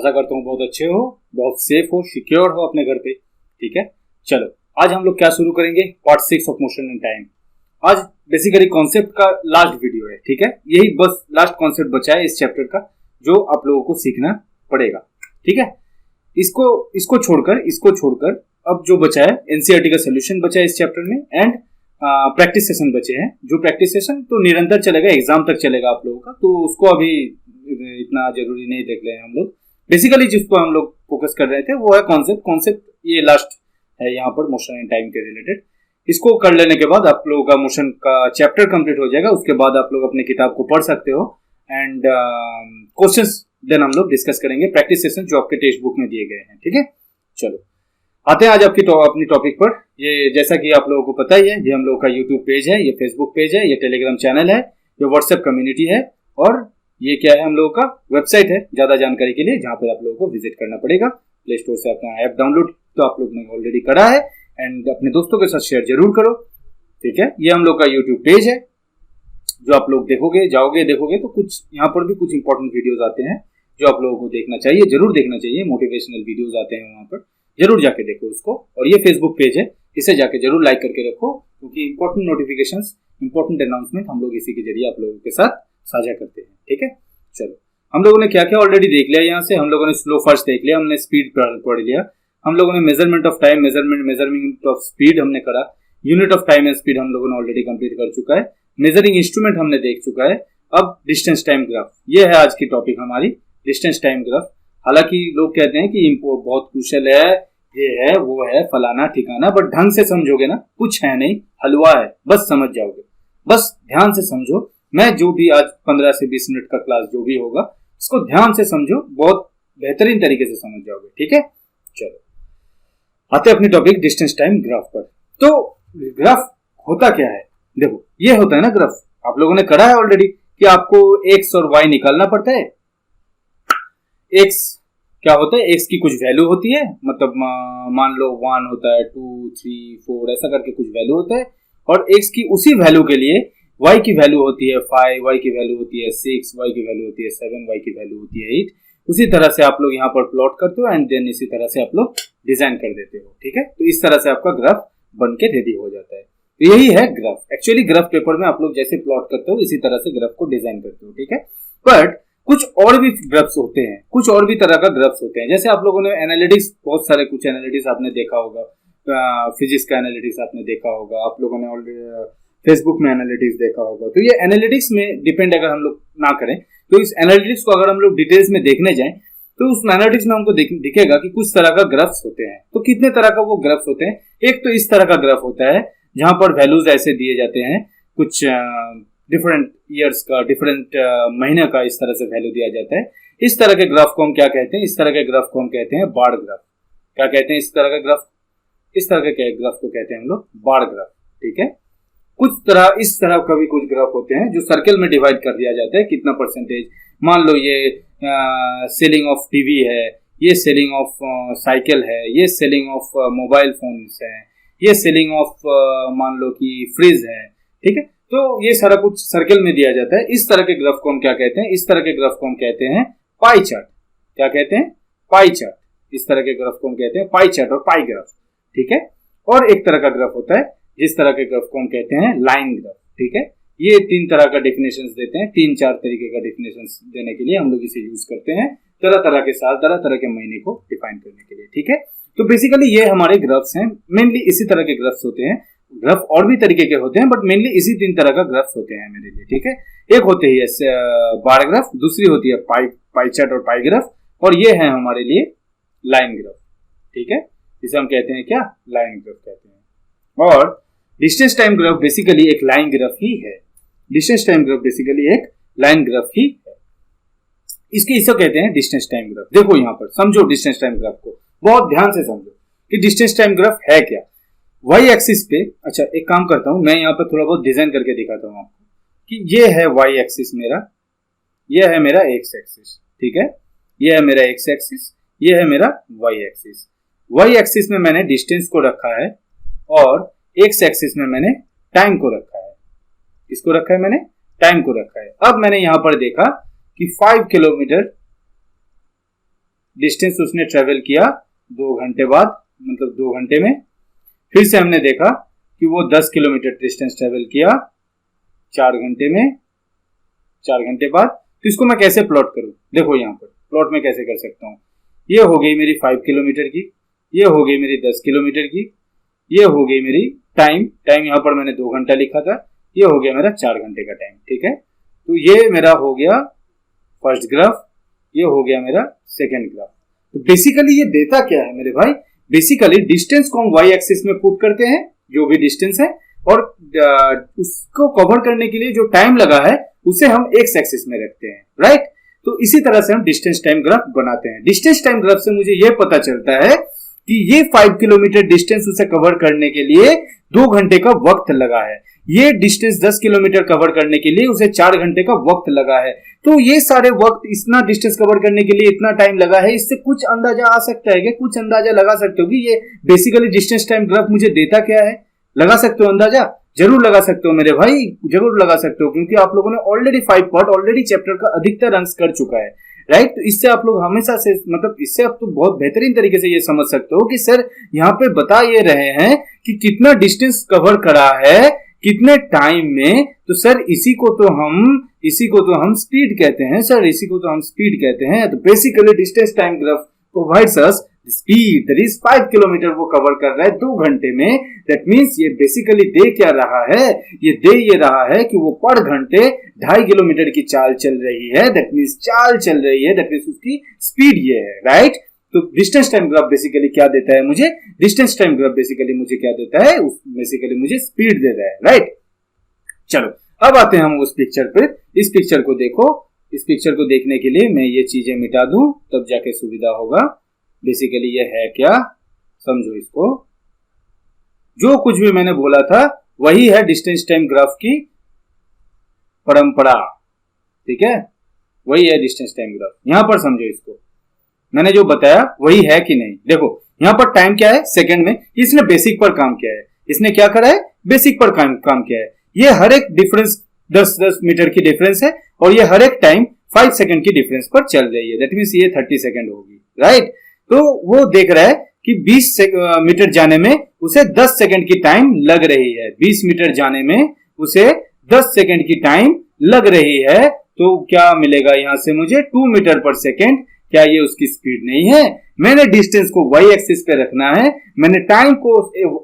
आशा करता हूँ बहुत अच्छे हो, बहुत सेफ हो, सिक्योर हो अपने घर पे। ठीक है, चलो आज हम लोग क्या शुरू करेंगे, part 6 of motion and time. आज बेसिकली कॉन्सेप्ट का लास्ट वीडियो है। ठीक है, यही बस लास्ट कॉन्सेप्ट बचा है इस चैप्टर का जो आप लोगों को सीखना पड़ेगा। ठीक है, इसको छोड़कर अब जो बचा है एनसीईआरटी का सोल्यूशन बचा है इस चैप्टर में, एंड प्रैक्टिस सेशन बचे हैं। जो प्रैक्टिस सेशन तो निरंतर चलेगा, एग्जाम तक चलेगा आप लोगों का, तो उसको अभी इतना जरूरी नहीं देख रहे हैं हम लोग। बेसिकली जिसको हम लोग फोकस कर रहे थे वो है कॉन्सेप्ट ये लास्ट है यहाँ पर मोशन एंड टाइम के रिलेटेड। इसको कर लेने के बाद आप लोगों का मोशन का चैप्टर कंप्लीट हो जाएगा। उसके बाद आप लोग अपने किताब को पढ़ सकते हो एंड क्वेश्चंस देन हम लोग डिस्कस करेंगे, प्रैक्टिस सेशन जो आपके टेक्स्ट बुक में दिए गए हैं। ठीक है, चलो आते हैं आज अपनी टॉपिक पर। ये जैसा कि आप लोगों को पता ही है, ये हम लोग का यूट्यूब पेज है, ये फेसबुक पेज है, ये टेलीग्राम चैनल है, ये व्हाट्सएप कम्युनिटी है, और ये क्या है हम लोगों का वेबसाइट है ज्यादा जानकारी के लिए, जहां पर आप लोगों को विजिट करना पड़ेगा। प्ले स्टोर से अपना ऐप डाउनलोड तो आप लोग ने ऑलरेडी करा है, एंड अपने दोस्तों के साथ शेयर जरूर करो। ठीक है, ये हम लोग का यूट्यूब पेज है जो आप लोग देखोगे तो कुछ यहाँ पर भी कुछ इंपॉर्टेंट वीडियोज आते हैं जो आप लोगों को देखना चाहिए, जरूर देखना चाहिए। मोटिवेशनल वीडियोज आते हैं वहां पर, जरूर जाके देखो उसको। और ये फेसबुक पेज है, इसे जाके जरूर लाइक करके रखो, क्योंकि इंपॉर्टेंट नोटिफिकेशंस, इंपॉर्टेंट अनाउंसमेंट हम लोग इसी के जरिए आप लोगों के साथ साझा करते हैं। ठीक है, चलो हम लोगों ने क्या क्या ऑलरेडी देख लिया। यहाँ से हम लोगों ने स्लो फर्स्ट देख लिया, हमने स्पीड पढ़ लिया, हम लोगों ने measurement of time, measurement of speed हमने करा, unit of time and speed हम लोगों ने ऑलरेडी कंप्लीट कर चुका है, मेजरिंग इंस्ट्रूमेंट हमने देख चुका है। अब डिस्टेंस टाइम ग्राफ, ये है आज की टॉपिक हमारी, डिस्टेंस टाइम ग्राफ। हालांकि लोग कहते हैं कि बहुत कुशल है, ये है वो है फलाना ठिकाना, बट ढंग से समझोगे ना, कुछ है नहीं, हलवा है, बस समझ जाओगे। बस ध्यान से समझो, मैं जो भी आज 15 से 20 मिनट का क्लास जो भी होगा इसको ध्यान से समझो, बहुत बेहतरीन तरीके से समझ जाओगे। ठीक है, चलो आते अपनी टॉपिक डिस्टेंस टाइम ग्राफ पर। तो ग्राफ होता क्या है, देखो ये होता है ना ग्राफ, आप लोगों ने करा है ऑलरेडी कि आपको एक्स और वाई निकालना पड़ता है। एक्स क्या होता है, एक्स की कुछ वैल्यू होती है, मतलब मान लो 1 होता है, 2, 3, 4 ऐसा करके कुछ वैल्यू होता है, और एक्स की उसी वैल्यू के लिए वाई की वैल्यू होती है 5, वाई की वैल्यू होती है 6, वाई की वैल्यू होती है 7, वाई की वैल्यू होती है 8। उसी तरह से आप लोग यहाँ पर प्लॉट करते हो एंड देन इसी तरह से आप लोग डिजाइन कर देते हो। ठीक है, तो इस तरह से आपका ग्राफ बन के रेडी हो जाता है। तो यही है ग्राफ। एक्चुअली ग्राफ पेपर में आप लोग जैसे प्लॉट करते हो इसी तरह से ग्राफ को डिजाइन करते हो। ठीक है, बट कुछ और भी ग्राफ्स होते हैं, कुछ और भी तरह का ग्राफ्स होते हैं। जैसे आप लोगों ने एनालिटिक्स, बहुत सारे कुछ एनालिटिक्स आपने देखा होगा, फिजिक्स का एनालिटिक्स आपने देखा होगा, आप लोगों ने ऑलरेडी फेसबुक में एनालिटिक्स देखा होगा। तो ये एनालिटिक्स में डिपेंड अगर हम लोग ना करें, तो इस एनालिटिक्स को अगर हम लोग डिटेल्स में देखने जाएं तो उस एनालिटिक्स में हमको दिखेगा कि कुछ तरह का ग्राफ्स होते हैं। तो कितने तरह का वो ग्राफ्स होते हैं, एक तो इस तरह का ग्राफ होता है जहां पर वैल्यूज ऐसे दिए जाते हैं, कुछ डिफरेंट ईयर्स का, डिफरेंट महीने का, इस तरह से वैल्यू दिया जाता है। इस तरह के ग्राफ को हम क्या कहते हैं, इस तरह के ग्राफ को हम कहते हैं बार ग्राफ। क्या कहते हैं इस तरह का ग्राफ, इस तरह के ग्राफ को कहते हैं हम लोग बार ग्राफ। ठीक है, इस तरह का भी कुछ ग्राफ होते हैं जो सर्कल में डिवाइड कर दिया जाता है, कितना परसेंटेज, मान लो ये सेलिंग ऑफ टीवी है, ये सेलिंग ऑफ साइकिल है, ये सेलिंग ऑफ मोबाइल फोन्स है, ये सेलिंग ऑफ मान लो कि फ्रिज है। ठीक है, तो ये सारा कुछ सर्कल में दिया जाता है। इस तरह के ग्राफ को हम क्या कहते हैं, इस तरह के ग्राफ को हम कहते हैं पाई चार्ट। क्या कहते हैं, पाई चार्ट। इस तरह के ग्राफ को हम कहते हैं पाई चार्ट और पाई ग्राफ। ठीक है, और एक तरह का ग्राफ होता है जिस तरह के ग्राफ को हम कहते हैं लाइन ग्राफ। ठीक है, ये 3 तरह का डेफिनेशंस देते हैं, 3-4 तरीके का डेफिनेशंस देने के लिए हम लोग इसे यूज करते हैं, तरह तरह के साल, तरह तरह के महीने को डिफाइन करने के लिए। ठीक है, तो बेसिकली ये हमारे ग्राफ्स हैं, मेनली इसी तरह के ग्राफ्स होते हैं। ग्राफ और भी तरीके के होते हैं, बट मेनली इसी 3 तरह का ग्राफ्स होते हैं मेरे लिए। ठीक है, एक होते है बार ग्राफ, दूसरी होती है पाई चार्ट और पाई ग्राफ, और ये है हमारे लिए लाइन ग्राफ। ठीक है, इसे हम कहते हैं क्या, लाइन ग्राफ कहते हैं। और डिस्टेंस टाइम ग्राफ बेसिकली एक लाइन ग्राफ ही है। डिस्टेंस टाइम ग्राफ बेसिकली एक लाइन ग्राफ ही है, इसे कहते हैं डिस्टेंस टाइम ग्राफ। देखो यहाँ पर समझो डिस्टेंस टाइम ग्राफ को, बहुत ध्यान से समझो कि डिस्टेंस टाइम ग्राफ है क्या। वाई एक्सिस पे, अच्छा एक काम करता हूं मैं यहाँ पर थोड़ा बहुत डिजाइन करके दिखाता हूँ आपको कि ये है वाई एक्सिस मेरा, ये है मेरा एक्स एक्सिस। ठीक है, ये है मेरा एक्स एक्सिस, ये है मेरा वाई एक्सिस। वाई एक्सिस में मैंने डिस्टेंस को रखा है और एक्स एक्सिस में मैंने टाइम को रखा है। किसको रखा है मैंने, टाइम को रखा है। अब मैंने यहां पर देखा कि 5 किलोमीटर डिस्टेंस उसने ट्रेवल किया 2 घंटे बाद, मतलब 2 घंटे में। फिर से हमने देखा कि वो 10 किलोमीटर डिस्टेंस ट्रेवल किया 4 घंटे में, 4 घंटे बाद। तो इसको मैं कैसे प्लॉट करूं? देखो यहाँ पर प्लॉट में कैसे कर सकता हूँ। ये हो गई मेरी 5 किलोमीटर की, ये हो गई मेरी 10 किलोमीटर की, ये हो गई मेरी टाइम यहाँ पर मैंने 2 घंटा लिखा था, ये हो गया मेरा 4 घंटे का टाइम। ठीक है, तो ये मेरा हो गया फर्स्ट ग्राफ, ये हो गया मेरा सेकेंड ग्राफ। तो बेसिकली ये देता क्या है मेरे भाई? बेसिकली डिस्टेंस को हम वाई एक्सिस में पुट करते हैं, जो भी डिस्टेंस है, और उसको कवर करने के लिए जो टाइम लगा है उसे हम एक्स एक्सिस में रखते हैं, राइट। तो इसी तरह से हम डिस्टेंस टाइम ग्राफ बनाते हैं। डिस्टेंस टाइम ग्राफ से मुझे यह पता चलता है कि ये 5 किलोमीटर डिस्टेंस उसे कवर करने के लिए 2 घंटे का वक्त लगा है, ये डिस्टेंस 10 किलोमीटर कवर करने के लिए उसे 4 घंटे का वक्त लगा है। तो ये सारे वक्त, इतना डिस्टेंस कवर करने के लिए इतना टाइम लगा है, इससे कुछ अंदाजा आ सकता है क्या? कुछ अंदाजा लगा सकते हो कि ये बेसिकली डिस्टेंस टाइम ग्राफ मुझे देता क्या है? लगा सकते हो अंदाजा? जरूर लगा सकते हो मेरे भाई, जरूर लगा सकते हो, क्योंकि आप लोगों ने ऑलरेडी 5 पार्ट, ऑलरेडी चैप्टर का अधिकतर अंश कर चुका है, राइट। तो इससे आप लोग हमेशा से, मतलब इससे आप तो बहुत बेहतरीन तरीके से ये समझ सकते हो कि सर यहाँ पे बता ये रहे हैं कि कितना डिस्टेंस कवर करा है कितने टाइम में। तो सर इसी को तो हम स्पीड कहते हैं सर, इसी को तो हम स्पीड कहते हैं। तो basically distance time graph provides us speed, that is 5 kilometre वो कवर कर रहा है 2 घंटे में। दैट मीन्स ये बेसिकली दे क्या रहा है? ये दे ये रहा है कि वो पर घंटे 2.5 किलोमीटर की चाल चल रही है, दैट मीन्स चाल चल रही है, दैट मीन्स उसकी स्पीड ये है, राइट। तो डिस्टेंस टाइम ग्राफ बेसिकली क्या देता है मुझे? डिस्टेंस टाइम ग्राफ बेसिकली मुझे क्या देता है? बेसिकली मुझे स्पीड दे रहा है, राइट। चलो अब आते हैं हम उस पिक्चर पर। इस पिक्चर को देखो, इस पिक्चर को देखने के लिए मैं ये चीजें मिटा दूं तब जाके सुविधा होगा। बेसिकली ये है क्या, समझो इसको। जो कुछ भी मैंने बोला था वही है डिस्टेंस टाइम ग्राफ की परंपरा, ठीक है, वही है डिस्टेंस टाइम ग्राफ। यहां पर समझो इसको, मैंने जो बताया वही है कि नहीं। देखो यहां पर टाइम क्या है? सेकंड में। इसने बेसिक पर काम किया है, इसने क्या करा है? बेसिक पर काम किया है। ये हर एक डिफरेंस 10 मीटर की डिफरेंस है, और ये हर एक टाइम 5 सेकंड की डिफरेंस पर चल रही है, दैट मीन्स ये 30 सेकंड होगी, राइट। तो वो देख रहा है कि 20 मीटर जाने में उसे 10 सेकंड की टाइम लग रही है, 20 मीटर जाने में उसे 10 सेकंड की टाइम लग रही है। तो क्या मिलेगा यहां से मुझे? 2 मीटर पर सेकंड। क्या ये उसकी स्पीड नहीं है? मैंने डिस्टेंस को वाई एक्सिस पे रखना है, मैंने टाइम को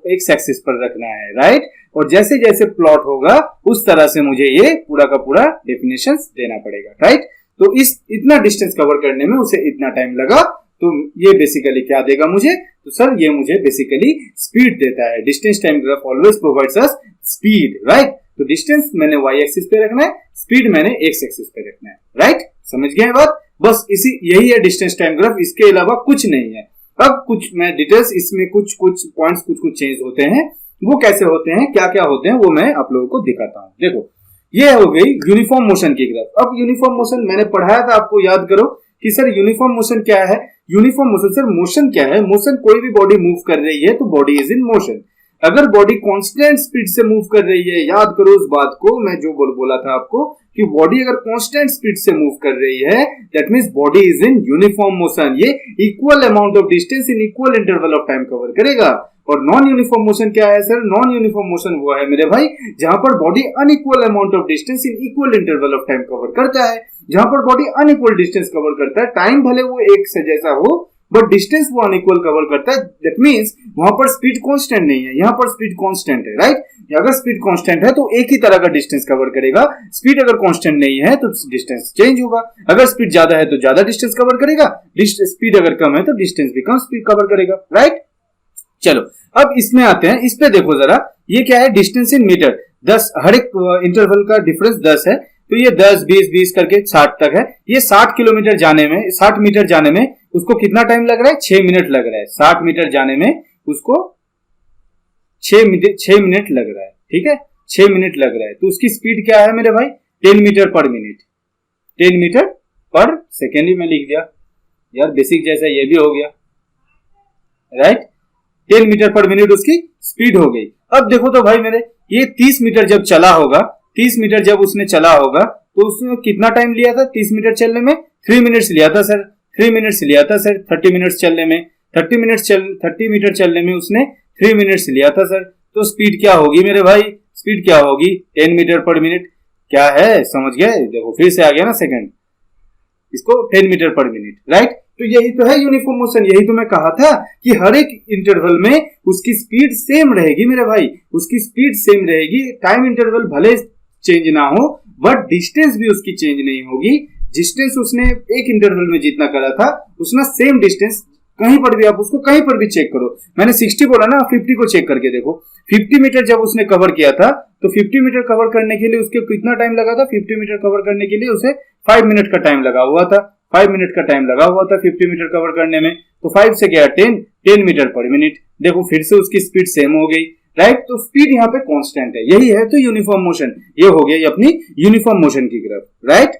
एक्स एक्सिस पर रखना है, राइट। और जैसे जैसे प्लॉट होगा उस तरह से मुझे ये पूरा का पूरा डेफिनेशन देना पड़ेगा, राइट। तो इतना डिस्टेंस कवर करने में उसे इतना टाइम लगा, तो ये बेसिकली क्या देगा मुझे? तो सर ये मुझे बेसिकली स्पीड देता है। Distance time graph always provides us speed, right. तो डिस्टेंस मैंने वाई एक्सिस पे रखना है, स्पीड मैंने एक्स एक्सिस पे रखना है, राइट। समझ गए बात? बस यही है डिस्टेंस टाइम ग्राफ, इसके अलावा कुछ नहीं है। अब कुछ मैं डिटेल्स, इसमें कुछ पॉइंट्स कुछ चेंज होते हैं, वो कैसे होते हैं, क्या क्या होते हैं, वो मैं आप लोगों को दिखाता हूँ। देखो ये हो गई यूनिफॉर्म मोशन की ग्राफ। अब यूनिफॉर्म मोशन मैंने पढ़ाया था, आपको याद करो कि सर यूनिफॉर्म मोशन क्या है। यूनिफॉर्म मोशन, सर मोशन क्या है? मोशन, कोई भी बॉडी मूव कर रही है तो बॉडी इज इन मोशन। अगर बॉडी कांस्टेंट स्पीड से मूव कर रही है, याद करो उस बात को, मैं जो बोला था आपको कि बॉडी अगर कांस्टेंट स्पीड से मूव कर रही है that means body is in uniform motion. ये equal amount of distance in equal interval of time cover करेगा। और नॉन यूनिफॉर्म मोशन क्या है सर? नॉन यूनिफॉर्म मोशन वो है मेरे भाई जहां पर body unequal amount of distance in equal interval of time cover करता है। जहां पर बॉडी अनइक्वल डिस्टेंस कवर करता है, टाइम भले वो एक से जैसा हो बट डिस्टेंस वो अनइक्वल कवर करता है, दैट मींस वहां पर स्पीड कांस्टेंट नहीं है, यहां पर स्पीड कांस्टेंट है, राइट। अगर स्पीड कांस्टेंट है तो एक ही तरह का डिस्टेंस कवर करेगा, स्पीड अगर कांस्टेंट नहीं है तो डिस्टेंस चेंज होगा। अगर स्पीड ज्यादा है तो ज्यादा डिस्टेंस कवर करेगा, स्पीड अगर कम है तो डिस्टेंस भी कम स्पीड कवर करेगा, राइट। चलो अब इसमें आते हैं, इस पे देखो जरा, ये क्या है? डिस्टेंस इन मीटर, 10 हर एक इंटरवल का डिफरेंस 10 है, तो ये 10 20 20 करके 60 तक है। ये 60 किलोमीटर जाने में, 60 मीटर जाने में उसको कितना टाइम लग रहा है? 6 मिनट लग रहा है। 60 मीटर जाने में उसको 6 मिनट लग रहा है, ठीक है, 6 मिनट लग रहा है। तो उसकी स्पीड क्या है मेरे भाई? 10 मीटर पर मिनट, 10 मीटर पर सेकेंड ही मैं लिख दिया यार, बेसिक जैसा ये भी हो गया, राइट। 10 मीटर पर मिनट उसकी स्पीड हो गई। अब देखो तो भाई मेरे, ये 30 मीटर जब चला होगा, 30 मीटर जब उसने चला होगा तो उसने कितना टाइम लिया था 30 मीटर चलने में? 3 मिनट्स लिया था सर। 3 मिनट्स लिया था सर 30 मिनट्स चलने में, 30 मीटर चलने में उसने 3 मिनट्स लिया था सर। तो स्पीड क्या होगी मेरे भाई, स्पीड क्या होगी 10 मीटर पर मिनट। क्या है, समझ गए? देखो फिर से आ गया ना सेकंड, इसको 10 मीटर पर मिनट, राइट। तो यही तो है यूनिफॉर्म मोशन, यही तो मैं कहा था कि हर एक इंटरवल में उसकी स्पीड सेम रहेगी मेरे भाई, उसकी स्पीड सेम रहेगी। टाइम इंटरवल भले चेंज ना हो बट डिस्टेंस भी उसकी चेंज नहीं होगी। डिस्टेंस उसने एक इंटरवल में जितना करा था उसने सेम डिस्टेंस कहीं पर भी, आप उसको कहीं पर भी चेक करो। मैंने 60 बोला ना, 50 को चेक करके देखो। 50 मीटर जब उसने कवर किया था तो 50 मीटर कवर करने के लिए उसके कितना टाइम लगा था? 50 मीटर कवर करने के लिए उसे 5 मिनट का टाइम लगा हुआ था। 5 मिनट का टाइम लगा हुआ था 50 मीटर कवर करने में। तो 5 से गया 10 मीटर पर मिनट। देखो फिर से उसकी स्पीड सेम हो गई, राइट। तो स्पीड यहाँ पे कांस्टेंट है, यही है तो यूनिफॉर्म मोशन। ये हो गई अपनी यूनिफॉर्म मोशन की ग्राफ, राइट,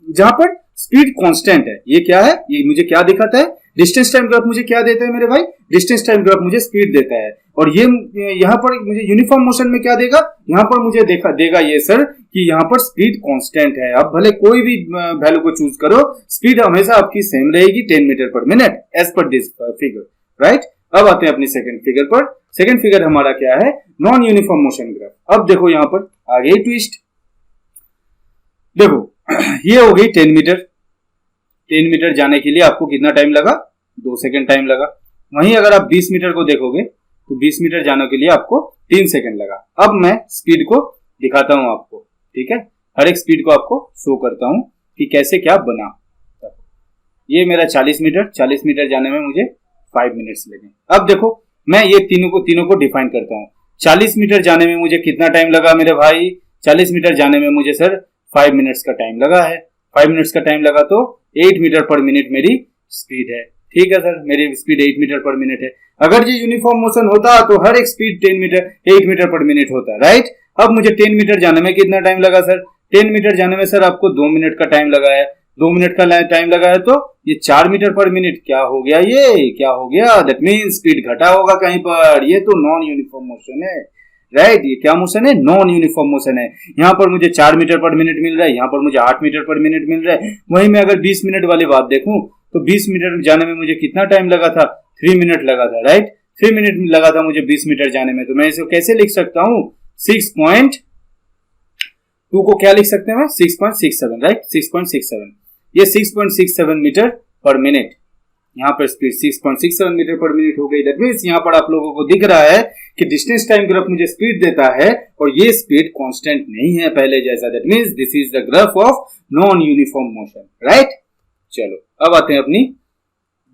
जहां पर स्पीड कांस्टेंट है। ये क्या है, ये मुझे क्या दिखाता है? डिस्टेंस टाइम ग्राफ मुझे क्या देता है मेरे भाई? डिस्टेंस टाइम ग्राफ मुझे स्पीड देता है। और ये यहाँ पर मुझे यूनिफॉर्म मोशन में क्या देगा? यहाँ पर मुझे देगा ये सर कि यहाँ पर स्पीड कांस्टेंट है। आप भले कोई भी वैल्यू को चूज करो, स्पीड हमेशा आपकी सेम रहेगी 10 metre per minute as per this figure, right. अब आते हैं अपनी सेकंड फिगर पर। सेकंड फिगर हमारा क्या है? Non uniform motion graph. अब देखो यहाँ पर आ गई ट्विस्ट। देखो ये हो गई 10 मीटर। 10 मीटर जाने के लिए आपको कितना टाइम लगा? 2 सेकंड टाइम लगा। वहीं अगर आप 20 मीटर को देखोगे तो 20 मीटर जाने के लिए आपको 3 सेकंड लगा। अब मैं स्पीड को दिखाता हूं आपको, ठीक है, हर एक स्पीड को आपको शो करता हूं कि कैसे क्या बना। ये मेरा 40 मीटर जाने में मुझे 5 मिनट्स लगे। अब देखो मैं ये तीनों को डिफाइन करता हूँ। 40 मीटर जाने में मुझे कितना टाइम लगा मेरे भाई? 40 मीटर जाने में मुझे सर 5 मिनट्स का टाइम लगा है। 5 मिनट्स का टाइम लगा तो 8 मीटर पर मिनट मेरी स्पीड है, ठीक है सर, मेरी स्पीड 8 मीटर पर मिनट है। अगर ये यूनिफॉर्म मोशन होता तो हर एक स्पीड 8 मीटर पर मिनट होता, राइट। अब मुझे 10 मीटर जाने में कितना टाइम लगा सर? 10 मीटर जाने में सर आपको 2 मिनट का टाइम लगा है। 2 मिनट का टाइम लगा है तो ये 4 मीटर पर मिनट क्या हो गया? ये क्या हो गया? दैट मीन स्पीड घटा होगा कहीं पर। ये तो नॉन यूनिफॉर्म मोशन है, राइट। ये क्या मोशन है? नॉन यूनिफॉर्म मोशन है। यहाँ पर मुझे 4 मीटर पर मिनट मिल रहा है, यहाँ पर मुझे 8 मीटर पर मिनट मिल रहा है। वहीं मैं अगर 20 मिनट वाली बात देखूं तो 20 मीटर जाने में मुझे कितना टाइम लगा था? 3 मिनट लगा था, राइट। 3 मिनट लगा था मुझे 20 मीटर जाने में। तो मैं इसे कैसे लिख सकता हूँ? 6.2 को क्या लिख सकते हैं? 6.67, राइट, 6.67। ये 6.67 मीटर पर मिनट, यहाँ पर स्पीड 6.67 मीटर पर मिनट हो गई। दैट मींस यहाँ पर आप लोगों को दिख रहा है कि डिस्टेंस टाइम ग्राफ मुझे स्पीड देता है और ये स्पीड कांस्टेंट नहीं है पहले जैसा। That means this is the graph of non uniform motion, right. चलो अब आते हैं अपनी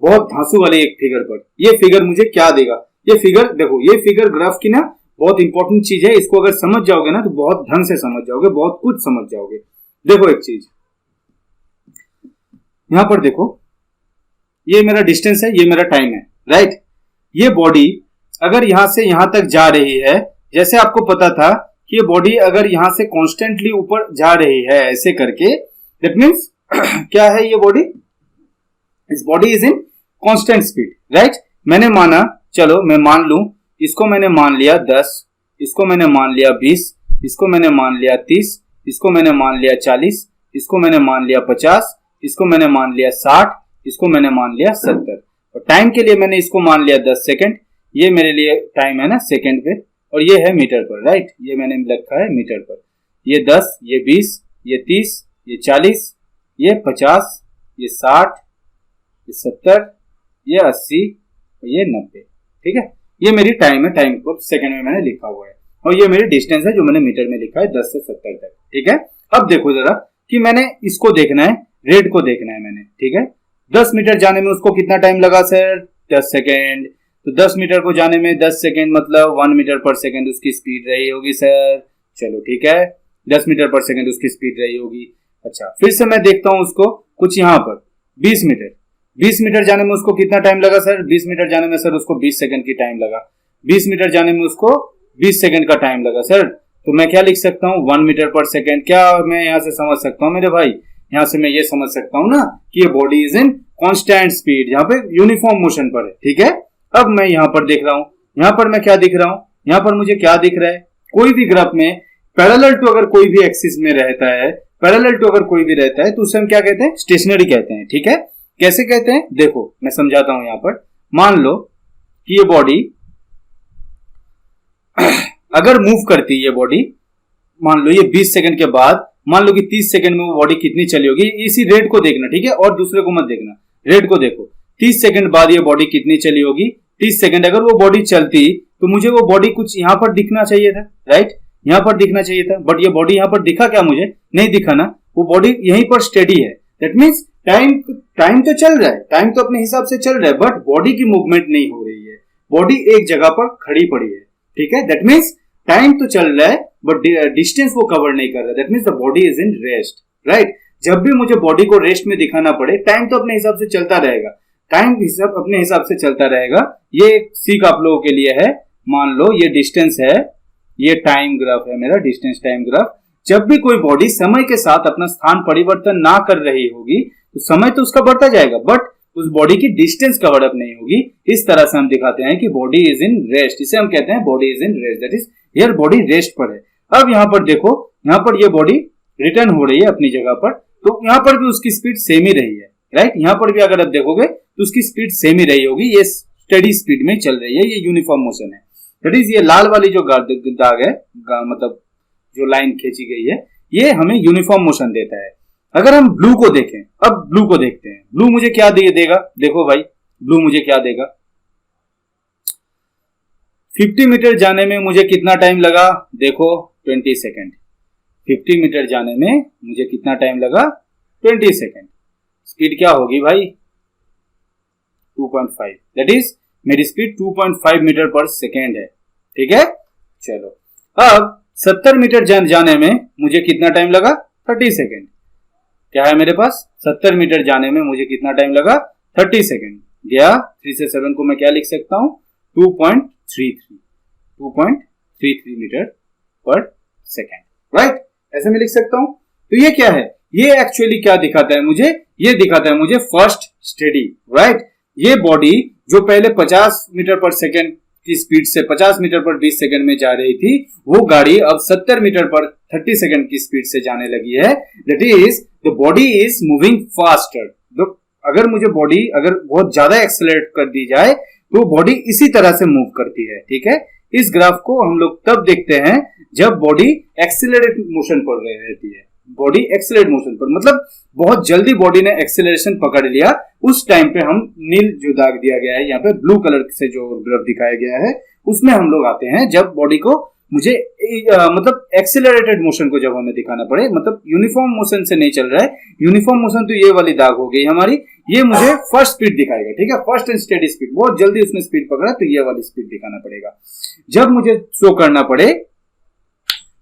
बहुत धांसू वाले एक फिगर पर। ये फिगर मुझे क्या देगा? ये फिगर देखो, ये फिगर ग्राफ की ना बहुत इंपॉर्टेंट चीज है। इसको अगर समझ जाओगे ना तो बहुत ढंग से समझ जाओगे, बहुत कुछ समझ जाओगे। देखो एक चीज यहां पर देखो, ये मेरा डिस्टेंस है, ये मेरा टाइम है, राइट। ये बॉडी अगर यहां से यहां तक जा रही है, जैसे आपको पता था कि ये बॉडी अगर यहां से कॉन्स्टेंटली ऊपर जा रही है ऐसे करके, दैट मीन्स क्या है ये बॉडी? इस body is in constant speed, right. मैंने माना, चलो मैं मान लूं, इसको मैंने मान लिया 10, इसको मैंने मान लिया 20, इसको मैंने मान लिया 30, इसको मैंने मान लिया 40, इसको मैंने मान लिया 50, इसको मैंने मान लिया 60, इसको मैंने मान लिया 70। और टाइम के लिए मैंने इसको मान लिया 10 सेकंड। ये मेरे लिए टाइम है ना सेकंड पे, और ये है मीटर पर, राइट। ये मैंने रखा है मीटर पर। ये 10, ये 20, ये 30, ये 40, ये 50, ये 60, ये 70, ये 80, ये 90, ठीक है। ये मेरी टाइम है, टाइम को सेकंड में मैंने लिखा हुआ है। और ये मेरी डिस्टेंस है जो मैंने मीटर में लिखा है 10 से 70 तक, ठीक है। अब देखो जरा कि मैंने इसको देखना है, रेट को देखना है मैंने, ठीक है। 10 मीटर जाने में उसको कितना टाइम लगा सर? 10 सेकेंड। तो 10 मीटर को जाने में 10 सेकेंड मतलब 1 मीटर पर सेकेंड उसकी स्पीड रही होगी सर। चलो ठीक है, 10 मीटर पर सेकेंड उसकी स्पीड रही होगी। अच्छा, फिर से मैं देखता हूं उसको कुछ यहाँ पर 20 मीटर जाने में उसको कितना टाइम लगा सर? 20 मीटर जाने में सर उसको 20 सेकंड की टाइम लगा। 20 मीटर जाने में उसको 20 सेकंड का टाइम लगा सर। तो मैं क्या लिख सकता हूँ? 1 मीटर पर सेकंड। क्या मैं यहाँ से समझ सकता हूँ मेरे भाई? यहाँ से मैं ये समझ सकता हूँ ना कि ये body is in constant speed, यहाँ पे यूनिफॉर्म मोशन पर है, ठीक है। अब मैं यहाँ पर देख रहा हूँ, यहाँ पर मैं क्या दिख रहा हूँ? यहाँ पर मुझे क्या दिख रहा है? कोई भी ग्राफ में पैरेलल टू अगर कोई भी एक्सिस में रहता है, पैरेलल टू अगर कोई भी रहता है तो उसे हम क्या कहते हैं? स्टेशनरी कहते हैं, ठीक है। कैसे कहते हैं देखो मैं समझाता हूं यहां पर। मान लो कि ये बॉडी अगर मूव करती है, ये बॉडी मान लो ये 20 सेकंड के बाद, मान लो कि 30 सेकंड में वो बॉडी कितनी चली होगी, इसी रेट को देखना, ठीक है, और दूसरे को मत देखना, रेट को देखो। 30 सेकंड बाद ये बॉडी कितनी चली होगी, 30 सेकंड अगर वो बॉडी चलती तो मुझे वो बॉडी कुछ यहां पर दिखना चाहिए था, राइट, यहां पर दिखना चाहिए था, बट ये बॉडी यहां पर दिखा क्या, मुझे नहीं दिखा ना, वो बॉडी यहीं पर स्टेडी है। दैट मीन्स टाइम तो चल रहा है, टाइम तो अपने हिसाब से चल रहा है, बट बॉडी की मूवमेंट नहीं हो रही है, बॉडी एक जगह पर खड़ी पड़ी है, ठीक है। दैट मीन्स टाइम तो चल रहा है बट डिस्टेंस वो कवर नहीं कर रहा। That means the body is in rest, right. जब भी मुझे बॉडी को रेस्ट में दिखाना पड़े, टाइम तो अपने हिसाब से चलता रहेगा, टाइम हिसाब अपने हिसाब से चलता रहेगा। ये सीख आप लोगों के लिए है। मान लो ये डिस्टेंस है, ये टाइम ग्राफ है मेरा, डिस्टेंस टाइम ग्राफ। जब भी कोई बॉडी समय के साथ अपना स्थान परिवर्तन ना कर रही होगी तो समय तो उसका बढ़ता जाएगा, बट उस बॉडी की डिस्टेंस कवर अप नहीं होगी। इस तरह से हम दिखाते हैं कि बॉडी इज इन रेस्ट, इसे हम कहते हैं body is in rest, that is here body rest पर है। अब यहाँ पर देखो, यहाँ पर ये बॉडी रिटर्न हो रही है अपनी जगह पर, तो यहाँ पर भी उसकी स्पीड सेम ही रही है, राइट। यहाँ पर भी अगर आप देखोगे तो उसकी स्पीड सेम ही रही होगी, ये स्टेडी स्पीड में चल रही है, ये यूनिफॉर्म मोशन है। दैट इज ये लाल वाली जो दाग है, मतलब जो लाइन खींची गई है, ये हमें यूनिफॉर्म मोशन देता है। अगर हम ब्लू को देखें, अब ब्लू को देखते हैं, ब्लू मुझे क्या देगा, देखो भाई ब्लू मुझे क्या देगा। 50 मीटर जाने में मुझे कितना टाइम लगा, देखो 20 सेकेंड। 50 मीटर जाने में मुझे कितना टाइम लगा, 20 सेकेंड। स्पीड क्या होगी भाई, 2.5, दैट इज मेरी स्पीड 2.5 मीटर पर सेकेंड है, ठीक है। चलो अब 70 मीटर जाने में मुझे कितना टाइम लगा, 30 सेकेंड। क्या है मेरे पास, 70 मीटर जाने में मुझे कितना टाइम लगा, 30 सेकेंड। गया 3 से 7 को मैं क्या लिख सकता हूं, 2.33 मीटर पर सेकेंड, राइट, ऐसे मैं लिख सकता हूं। तो ये क्या है, ये एक्चुअली क्या दिखाता है मुझे, ये दिखाता है मुझे फर्स्ट स्टेडी, राइट। ये बॉडी जो पहले 50 मीटर पर सेकेंड की स्पीड से 50 मीटर पर 20 सेकंड में जा रही थी, वो गाड़ी अब 70 मीटर पर 30 सेकंड की स्पीड से जाने लगी है। That is the body is moving faster. अगर मुझे बॉडी अगर बहुत ज्यादा एक्सेलरेट कर दी जाए तो बॉडी इसी तरह से मूव करती है, ठीक है। इस ग्राफ को हम लोग तब देखते हैं जब बॉडी एक्सेलरेट मोशन पर रहती है। बॉडी एक्सेलरेट मोशन पर मतलब बहुत जल्दी बॉडी ने एक्सेलरेशन पकड़ लिया, उस टाइम पे हम नील जो दाग दिया गया है यहाँ पे ब्लू कलर से जो ग्राफ दिखाया गया है उसमें हम लोग आते हैं जब बॉडी को मुझे मतलब एक्सेलरेटेड मोशन को जब हमें दिखाना पड़े, मतलब यूनिफॉर्म मोशन से नहीं चल रहा है। यूनिफॉर्म मोशन तो ये वाली दाग हो गई हमारी, ये मुझे फर्स्ट स्पीड दिखाएगा, ठीक है, फर्स्ट एंड स्टेडी स्पीड, बहुत जल्दी उसने स्पीड पकड़ा तो ये वाली स्पीड दिखाना पड़ेगा। जब मुझे शो करना पड़े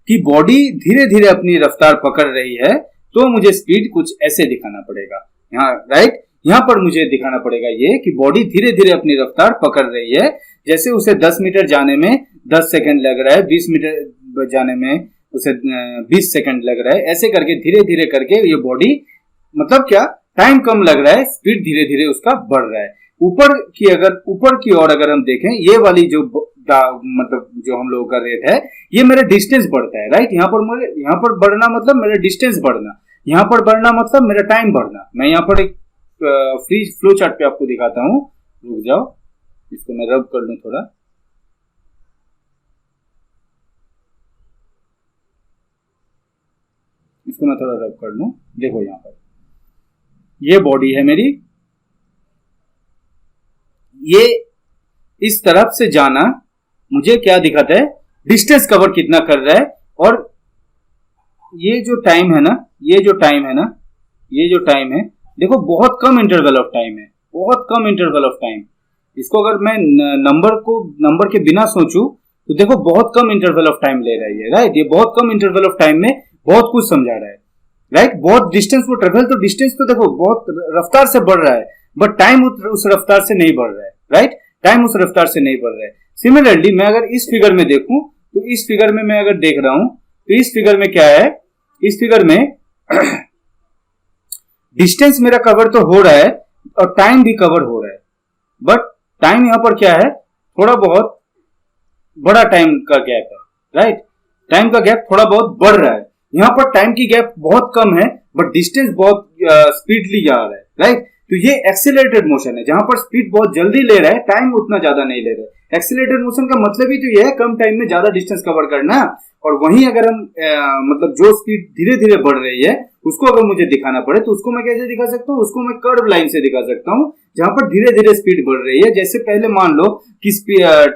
कि बॉडी धीरे धीरे अपनी रफ्तार पकड़ रही है तो मुझे स्पीड कुछ ऐसे दिखाना पड़ेगा, यहाँ राइट, यहाँ पर मुझे दिखाना पड़ेगा ये कि बॉडी धीरे धीरे अपनी रफ्तार पकड़ रही है। जैसे उसे 10 मीटर जाने में 10 सेकंड लग रहा है, 20 मीटर जाने में उसे 20 सेकंड लग रहा है, ऐसे करके धीरे धीरे करके ये बॉडी मतलब क्या, टाइम कम लग रहा है, स्पीड धीरे धीरे उसका बढ़ रहा है। ऊपर की ओर अगर हम देखें, ये वाली जो मतलब जो हम लोगों का रेट है, ये मेरा डिस्टेंस बढ़ता है, राइट। यहाँ पर बढ़ना मतलब मेरा डिस्टेंस बढ़ना, यहाँ पर बढ़ना मतलब मेरा टाइम बढ़ना। मैं यहाँ पर एक फ्री फ्लो चार्ट पे आपको दिखाता हूँ, रुक जाओ, इसको मैं रब कर लूं थोड़ा। इसको मैं थोड़ा रब कर लूं, देखो यहाँ पर ये बॉडी है मेरी, ये इस तरफ से जाना मुझे क्या दिखाता है, डिस्टेंस कवर कितना कर रहा है। और ये जो टाइम है ना, ये जो टाइम है देखो, बहुत कम इंटरवल ऑफ टाइम है, बहुत कम इंटरवल ऑफ टाइम। इसको अगर मैं नंबर के बिना सोचूं तो देखो बहुत कम इंटरवल ऑफ टाइम ले रही है, राइट। ये बहुत कम इंटरवल ऑफ टाइम में बहुत कुछ समझा रहा है, राइट। बहुत डिस्टेंस वो ट्रेवल, तो डिस्टेंस तो देखो बहुत रफ्तार से बढ़ रहा है, बट टाइम उस रफ्तार से नहीं बढ़ रहा है, राइट। टाइम उस रफ्तार से नहीं बढ़ रहा है। सिमिलरली मैं अगर इस फिगर में देखूं तो इस फिगर में मैं अगर देख रहा हूं तो इस फिगर में क्या है, इस फिगर में डिस्टेंस मेरा कवर तो हो रहा है और टाइम भी कवर हो रहा है, बट टाइम यहां पर क्या है, थोड़ा बहुत बड़ा टाइम का गैप है, राइट। टाइम का गैप थोड़ा बहुत बढ़ रहा है, यहां पर टाइम की गैप बहुत कम है बट डिस्टेंस बहुत स्पीडली जा रहा है, राइट। तो ये एक्सेलरेटेड मोशन है, जहां पर स्पीड बहुत जल्दी ले रहा है, टाइम उतना ज्यादा नहीं ले रहा है। एक्सेलरेटेड मोशन का मतलब ही तो ये है कम टाइम में ज्यादा डिस्टेंस कवर करना। और वहीं अगर हम मतलब जो स्पीड धीरे धीरे बढ़ रही है उसको अगर मुझे दिखाना पड़े तो उसको मैं कैसे दिखा सकता हूँ, उसको मैं कर्व लाइन से दिखा सकता हूँ, जहां पर धीरे धीरे स्पीड बढ़ रही है। जैसे पहले मान लो कि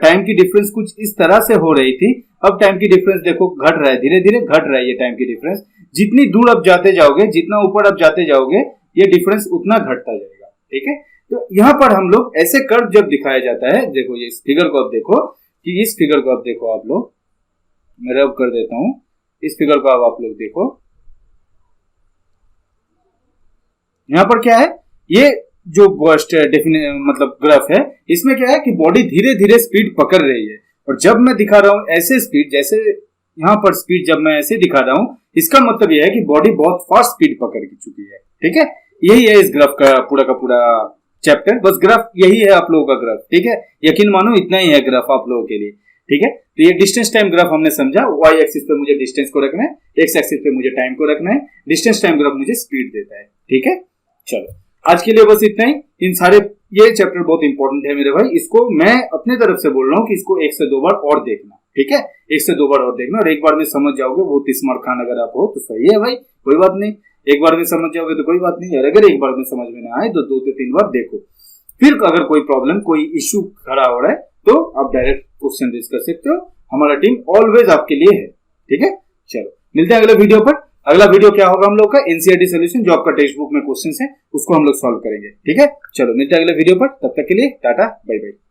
टाइम की डिफरेंस कुछ इस तरह से हो रही थी, अब टाइम की डिफरेंस देखो घट रहा है, धीरे धीरे घट रहा है ये टाइम की डिफरेंस। जितनी दूर अब जाते जाओगे, जितना ऊपर अब जाते जाओगे, ये डिफरेंस उतना घटता जाएगा। ठीक है, तो यहाँ पर हम लोग ऐसे कर्व जब दिखाया जाता है, देखो ये इस फिगर को अब देखो, कि इस फिगर को अब देखो आप लोग, मैं रब कर देता हूं, इस फिगर को अब आप लोग देखो, यहां पर क्या है, ये जो मतलब ग्राफ है, इसमें क्या है कि बॉडी धीरे धीरे स्पीड पकड़ रही है। और जब मैं दिखा रहा हूं ऐसे स्पीड, जैसे यहां पर स्पीड जब मैं ऐसे दिखा रहा हूं, इसका मतलब यह है कि बॉडी बहुत फास्ट स्पीड पकड़ चुकी है। ठीक है, यही है इस ग्राफ का पूरा चैप्टर, बस ग्राफ यही है आप लोगों का ग्राफ। ठीक है, यकीन मानो इतना ही है ग्राफ आप लोगों के लिए। ठीक है, तो ये डिस्टेंस टाइम ग्राफ हमने समझा, वाई एक्सिस पे मुझे डिस्टेंस को रखना है, एक्स एक्सिस पे मुझे टाइम को रखना है, डिस्टेंस टाइम ग्राफ मुझे स्पीड देता है। ठीक है, चलो आज के लिए बस इतना ही। इन सारे ये चैप्टर बहुत इंपॉर्टेंट है मेरे भाई, इसको मैं अपने तरफ से बोल रहा हूँ कि इसको 1 से 2 बार और देखना। ठीक है, 1 से 2 बार और देखना, और एक बार में समझ जाओगे वो तिस्मार खान अगर आप हो तो सही है भाई, कोई बात नहीं। एक बार में समझ जाओगे तो कोई बात नहीं, और अगर एक बार में समझ में ना आए तो 2 से 3 बार देखो। फिर अगर कोई प्रॉब्लम, कोई इश्यू खड़ा हो रहा है तो आप डायरेक्ट क्वेश्चन रेज कर सकते हो, हमारा टीम ऑलवेज आपके लिए है। ठीक है, चलो मिलते हैं अगले वीडियो पर। अगला वीडियो क्या होगा हम लोग का, एनसीईआरटी सॉल्यूशन, जो आपका टेक्स्ट बुक में क्वेश्चंस है उसको हम लोग सॉल्व करेंगे। ठीक है, चलो मिलते हैं अगले वीडियो पर, तब तक के लिए टाटा बाय बाय।